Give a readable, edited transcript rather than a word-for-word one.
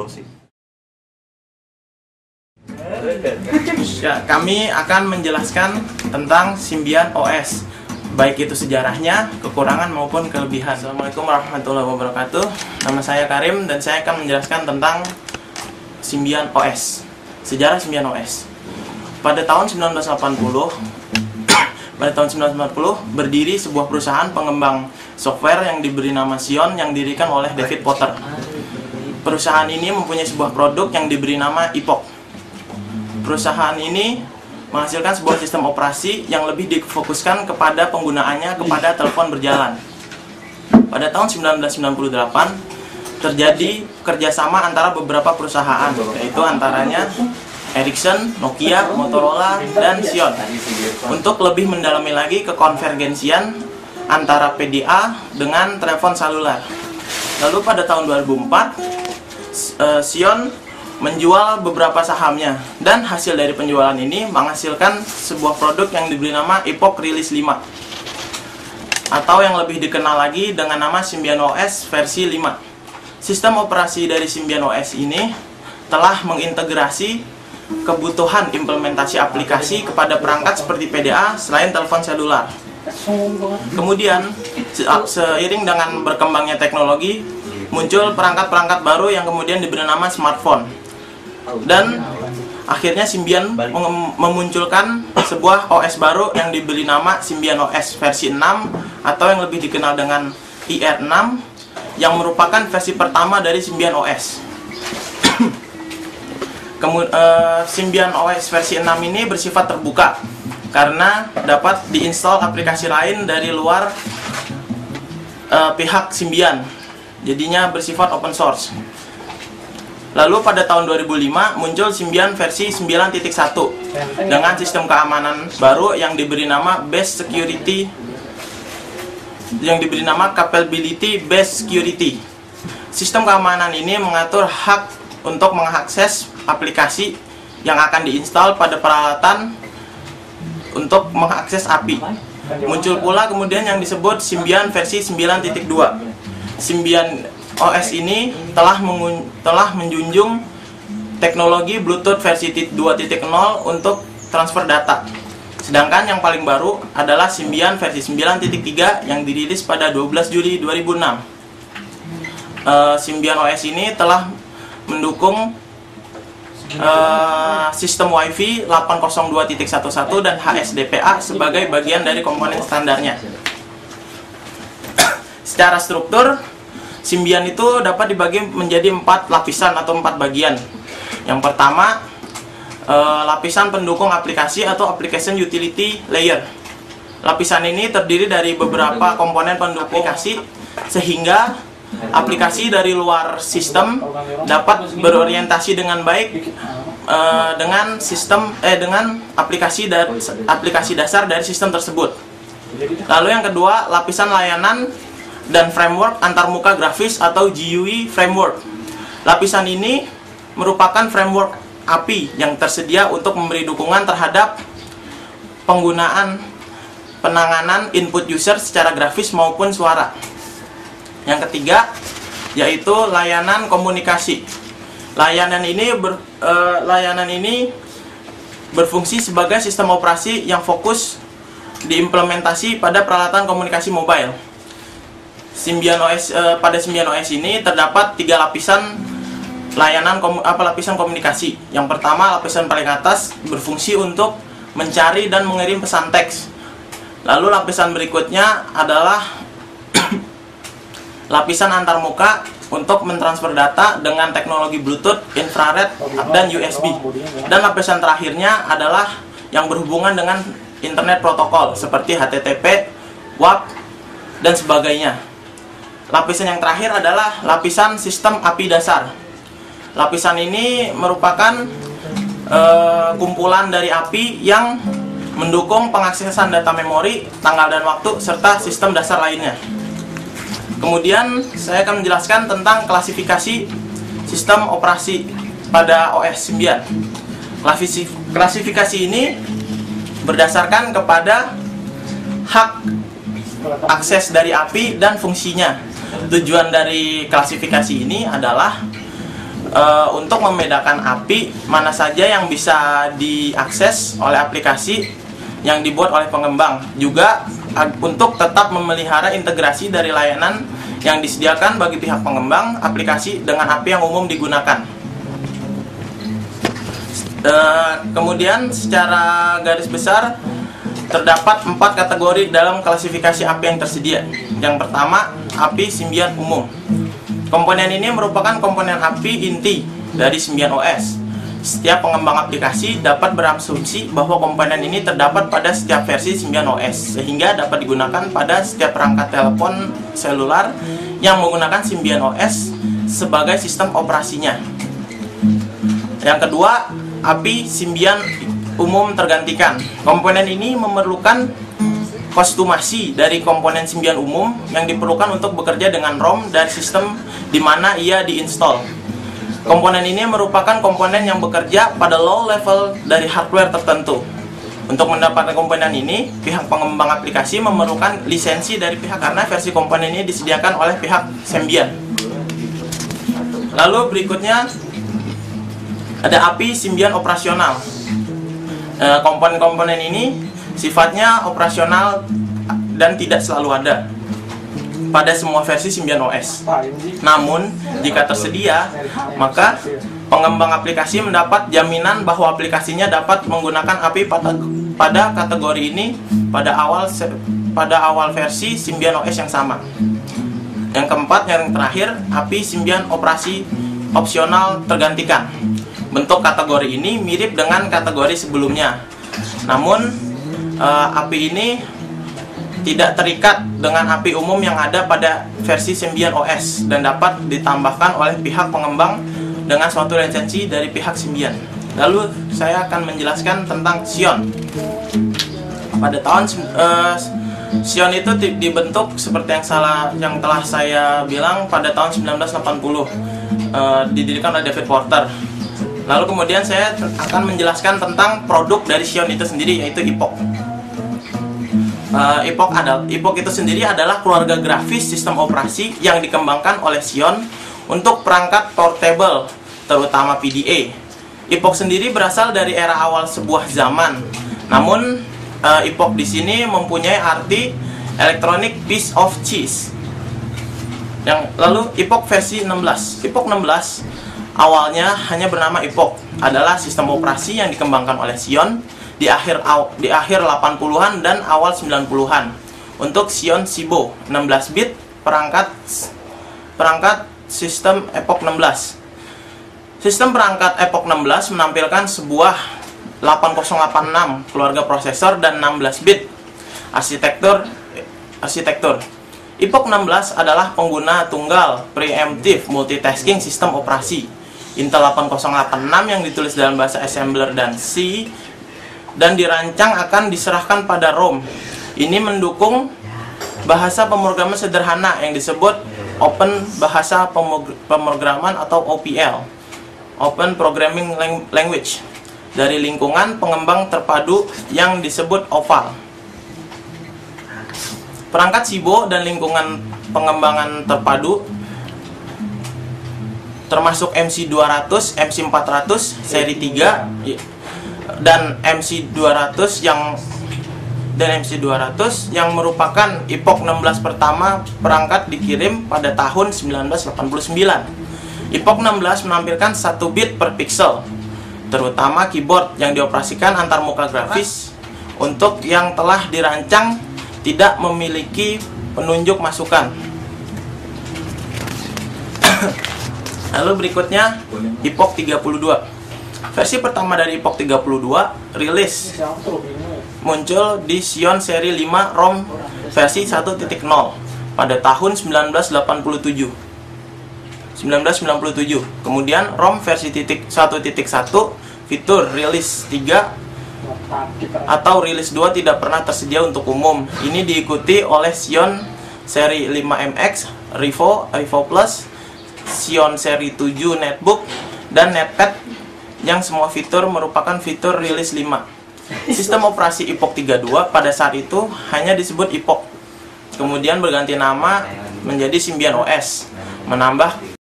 browsing. Ya, kami akan menjelaskan tentang Symbian OS, baik itu sejarahnya, kekurangan maupun kelebihan. Assalamualaikum warahmatullahi wabarakatuh. Nama saya Karim dan saya akan menjelaskan tentang Symbian OS. Sejarah Symbian OS. Pada tahun 1980 berdiri sebuah perusahaan pengembang software yang diberi nama Psion yang didirikan oleh David Potter. Perusahaan ini mempunyai sebuah produk yang diberi nama Epoch. Perusahaan ini menghasilkan sebuah sistem operasi yang lebih difokuskan kepada penggunaannya kepada telepon berjalan. Pada tahun 1998 terjadi kerjasama antara beberapa perusahaan, yaitu antaranya Ericsson, Nokia, Motorola, dan Psion untuk lebih mendalami lagi kekonvergensian antara PDA dengan telepon seluler. Lalu pada tahun 2004 Psion menjual beberapa sahamnya dan hasil dari penjualan ini menghasilkan sebuah produk yang diberi nama Epoch Release 5 atau yang lebih dikenal lagi dengan nama Symbian OS versi 5. Sistem operasi dari Symbian OS ini telah mengintegrasi kebutuhan implementasi aplikasi kepada perangkat seperti PDA selain telepon seluler. Kemudian seiring dengan berkembangnya teknologi, muncul perangkat-perangkat baru yang kemudian diberi nama smartphone. Dan akhirnya Symbian memunculkan sebuah OS baru yang diberi nama Symbian OS versi 6 atau yang lebih dikenal dengan IR6 yang merupakan versi pertama dari Symbian OS. Symbian OS versi 6 ini bersifat terbuka karena dapat diinstal aplikasi lain dari luar pihak Symbian, jadinya bersifat open source. Lalu pada tahun 2005 muncul Symbian versi 9.1 dengan sistem keamanan baru yang diberi nama Capability Based Security. Sistem keamanan ini mengatur hak untuk mengakses aplikasi yang akan diinstal pada peralatan untuk mengakses API. Muncul pula kemudian yang disebut Symbian versi 9.2. Symbian OS ini telah menjunjung teknologi Bluetooth versi 2.0 untuk transfer data. Sedangkan yang paling baru adalah Symbian versi 9.3 yang dirilis pada 12 Juli 2006. Symbian OS ini telah mendukung sistem Wi-Fi 802.11 dan HSDPA sebagai bagian dari komponen standarnya. Secara struktur, Symbian itu dapat dibagi menjadi 4 lapisan atau 4 bagian. Yang pertama, lapisan pendukung aplikasi atau application utility layer. Lapisan ini terdiri dari beberapa komponen pendukung aplikasi sehingga aplikasi dari luar sistem dapat berorientasi dengan baik dengan aplikasi dasar dari sistem tersebut. Lalu yang kedua, lapisan layanan dan framework antarmuka grafis atau GUI framework. Lapisan ini merupakan framework API yang tersedia untuk memberi dukungan terhadap penanganan input user secara grafis maupun suara. Yang ketiga, yaitu layanan komunikasi. Layanan ini berfungsi sebagai sistem operasi yang fokus diimplementasi pada peralatan komunikasi mobile. Pada Symbian OS ini terdapat 3 lapisan lapisan komunikasi. Yang pertama, lapisan paling atas berfungsi untuk mencari dan mengirim pesan teks. Lalu lapisan berikutnya adalah lapisan antarmuka untuk mentransfer data dengan teknologi Bluetooth, infrared, dan USB. Dan lapisan terakhirnya adalah yang berhubungan dengan internet protokol seperti HTTP, WAP, dan sebagainya. Lapisan yang terakhir adalah lapisan sistem API dasar. Lapisan ini merupakan kumpulan dari API yang mendukung pengaksesan data memori, tanggal dan waktu, serta sistem dasar lainnya. Kemudian saya akan menjelaskan tentang klasifikasi sistem operasi pada OS Symbian. Klasifikasi ini berdasarkan kepada hak akses dari API dan fungsinya. Tujuan dari klasifikasi ini adalah untuk membedakan API mana saja yang bisa diakses oleh aplikasi yang dibuat oleh pengembang, juga untuk tetap memelihara integrasi dari layanan yang disediakan bagi pihak pengembang aplikasi dengan API yang umum digunakan. Kemudian secara garis besar terdapat 4 kategori dalam klasifikasi API yang tersedia. Yang pertama, API Symbian umum. Komponen ini merupakan komponen API inti dari Symbian OS. Setiap pengembang aplikasi dapat berasumsi bahwa komponen ini terdapat pada setiap versi Symbian OS, sehingga dapat digunakan pada setiap perangkat telepon selular yang menggunakan Symbian OS sebagai sistem operasinya. Yang kedua, API Symbian umum tergantikan. Komponen ini memerlukan kostumasi dari komponen Symbian umum yang diperlukan untuk bekerja dengan ROM dari sistem di mana ia diinstal. Komponen ini merupakan komponen yang bekerja pada low level dari hardware tertentu. Untuk mendapatkan komponen ini, pihak pengembang aplikasi memerlukan lisensi dari pihak karena versi komponen ini disediakan oleh pihak Symbian. Lalu berikutnya ada API Symbian operasional. Komponen-komponen ini sifatnya operasional dan tidak selalu ada pada semua versi Symbian OS. Namun, jika tersedia, maka pengembang aplikasi mendapat jaminan bahwa aplikasinya dapat menggunakan API pada kategori ini pada awal versi Symbian OS yang sama. Yang keempat, yang terakhir, API Symbian operasi opsional tergantikan. Bentuk kategori ini mirip dengan kategori sebelumnya. Namun, API ini tidak terikat dengan API umum yang ada pada versi Symbian OS dan dapat ditambahkan oleh pihak pengembang dengan suatu lisensi dari pihak Symbian. Lalu saya akan menjelaskan tentang Xeon. Pada tahun Xeon itu dibentuk seperti yang telah saya bilang pada tahun 1980, didirikan oleh David Porter. Lalu kemudian saya akan menjelaskan tentang produk dari Xeon itu sendiri, yaitu Epoch. Epoch itu sendiri adalah keluarga grafis sistem operasi yang dikembangkan oleh Xeon untuk perangkat portable, terutama PDA. Epoch sendiri berasal dari era awal sebuah zaman. Namun, Epoch di sini mempunyai arti electronic piece of cheese. Lalu Epoch versi 16. Epoch 16 awalnya hanya bernama Epoch, adalah sistem operasi yang dikembangkan oleh Xeon di akhir 80-an dan awal 90-an untuk Xeon Cibo 16 bit perangkat sistem Epoch 16. Sistem perangkat Epoch 16 menampilkan sebuah 8086 keluarga prosesor dan 16 bit arsitektur. Epoch 16 adalah pengguna tunggal preemptive multitasking sistem operasi Intel 8086 yang ditulis dalam bahasa assembler dan C dan dirancang akan diserahkan pada ROM. Ini mendukung bahasa pemrograman sederhana yang disebut Open Bahasa Pemrograman atau OPL, Open Programming Language, dari lingkungan pengembang terpadu yang disebut OVAL. Perangkat Cibo dan lingkungan pengembangan terpadu termasuk MC200, MC400 seri 3 dan MC200 yang merupakan Epoch 16 pertama perangkat dikirim pada tahun 1989. Epoch 16 menampilkan 1 bit per pixel, terutama keyboard yang dioperasikan antar muka grafis untuk yang telah dirancang tidak memiliki penunjuk masukan. Lalu berikutnya Epoch 32. Versi pertama dari Epoch 32 rilis muncul di Xeon seri 5 ROM versi 1.0 pada tahun 1997. Kemudian ROM versi 1.1 fitur rilis 3 atau rilis 2 tidak pernah tersedia untuk umum. Ini diikuti oleh Xeon seri 5MX, Revo Plus, Xeon seri 7 Netbook, dan Netpad yang semua fitur merupakan fitur rilis 5. Sistem operasi Epoch 32 pada saat itu hanya disebut Epoch, kemudian berganti nama menjadi Symbian OS, menambah